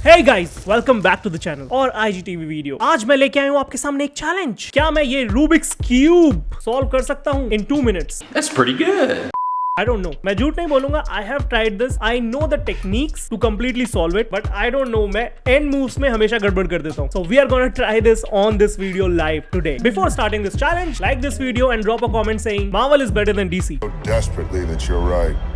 Hey guys, welcome back to the channel और IGTV video. आज मैं लेके आया हूँ आपके सामने एक चैलेंज। क्या मैं ये रूबिक्स क्यूब सॉल्व कर सकता हूँ in 2 minutes? That's pretty good. I don't know. मैं झूठ नहीं बोलूंगा। I have tried this. I know the techniques to completely solve it, but I don't know. मैं end moves में हमेशा गड़बड़ कर देता हूँ। So we are gonna try this on this video live today. Before starting this challenge, like this video and drop a comment saying Marvel is better than DC. So desperately that you're right.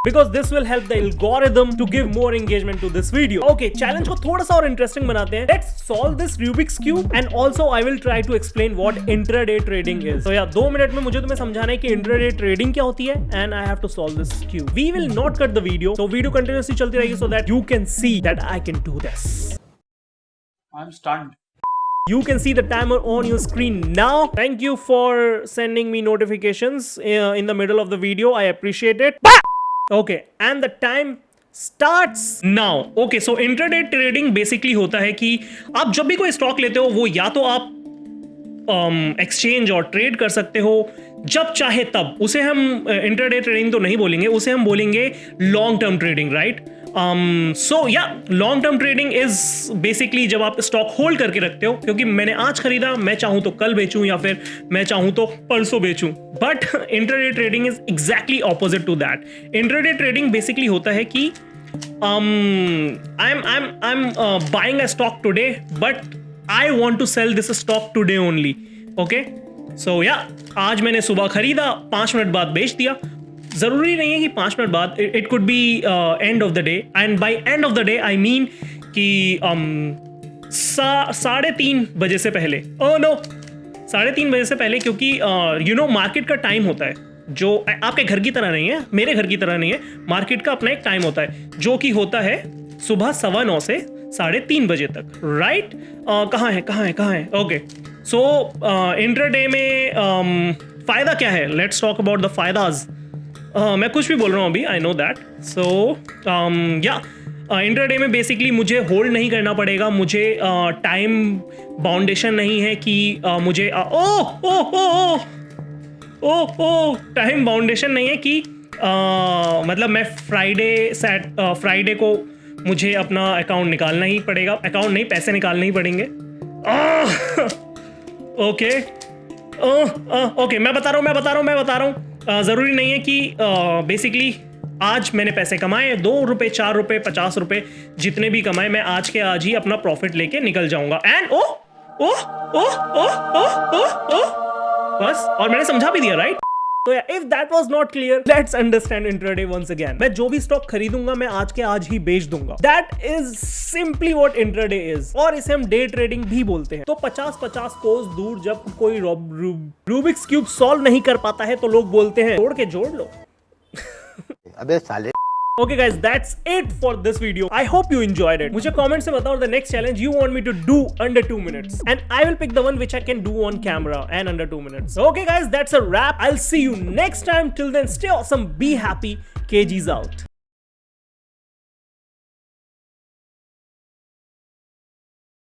Because this will help the algorithm to give more engagement to this video. Okay, challenge को थोड़ा सा और interesting बनाते हैं. Let's solve this Rubik's cube and also I will try to explain what intraday trading is. So yeah, 2 minute में मुझे तुम्हें समझाना है कि intraday trading क्या होती है and I have to solve this cube. We will not cut the video, so video continuously चलती रहेगी so that you can see that I can do this. I'm stunned. You can see the timer on your screen now. Thank you for sending me notifications in the middle of the video. I appreciate it. Okay, and the time starts now. Okay, so intraday trading basically होता है कि आप जब भी कोई stock लेते हो वो या तो आप एक्सचेंज और ट्रेड कर सकते हो जब चाहे तब। उसे हम इंट्राडे ट्रेडिंग तो नहीं बोलेंगे, उसे हम बोलेंगे लॉन्ग टर्म ट्रेडिंग, राइट? सो या long term trading is basically जब आप स्टॉक होल्ड करके रखते हो, क्योंकि मैंने आज खरीदा, मैं चाहूं तो कल बेचूं या फिर मैं चाहूं तो परसों बेचूं। But intraday trading is exactly opposite to that. Intraday trading basically होता है कि I'm buying a stock today, but I want to sell this stock today only. Okay? So yeah, आज मैंने सुबह खरीदा, 5 मिनट बाद बेच दिया। जरूरी नहीं है कि 5 मिनट बाद, it could be end of the day, and by end of the day I mean कि 3:30 बजे से पहले। ओह नो, 3:30 बजे से पहले, क्योंकि यू नो मार्केट का टाइम होता है जो आपके घर की तरह नहीं है, मेरे घर की तरह नहीं है। मार्केट का अपना एक टाइम होता है जो कि होता है सुबह 9:15 से 3:30 बजे तक, राइट? कहाँ है? ओके, सो इंट्राडे में फायदा क्या है? लेट्स टॉक अबाउट द फायदाज। मैं कुछ भी बोल रहा हूँ अभी, आई नो दैट। सो या इंट्राडे में बेसिकली मुझे होल्ड नहीं करना पड़ेगा, मुझे टाइम बाउंडेशन नहीं है कि मुझे टाइम बाउंडेशन नहीं है कि मतलब मैं फ्राइडे को मुझे अपना अकाउंट निकालना ही पड़ेगा। अकाउंट नहीं, पैसे निकालने ही पड़ेंगे। ओके, मैं बता रहा हूँ। ज़रूरी नहीं है कि बेसिकली आज मैंने पैसे कमाए, 2 रुपये, 4 रुपये, 50 रुपये, जितने भी कमाए, मैं आज के आज ही अपना प्रॉफिट लेके निकल जाऊंगा। एंड बस, और मैंने समझा भी दिया, राइट? तो if that was not clear, let's understand intraday once again. मैं जो भी स्टॉक खरीदूंगा मैं आज के आज ही बेच दूंगा। That is simply what intraday is. और इसे हम डे ट्रेडिंग भी बोलते हैं। तो 50-50 कोस दूर जब कोई रूबिक्स क्यूब सॉल्व नहीं कर पाता है तो लोग बोलते हैं जोड़ के जोड़ लो। अबे साले। Okay guys, that's it for this video. I hope you enjoyed it. मुझे comment से बताओ the next challenge you want me to do under 2 minutes, and I will pick the one which I can do on camera and under 2 minutes. Okay guys, that's a wrap. I'll see you next time. Till then, stay awesome, be happy. KG's out.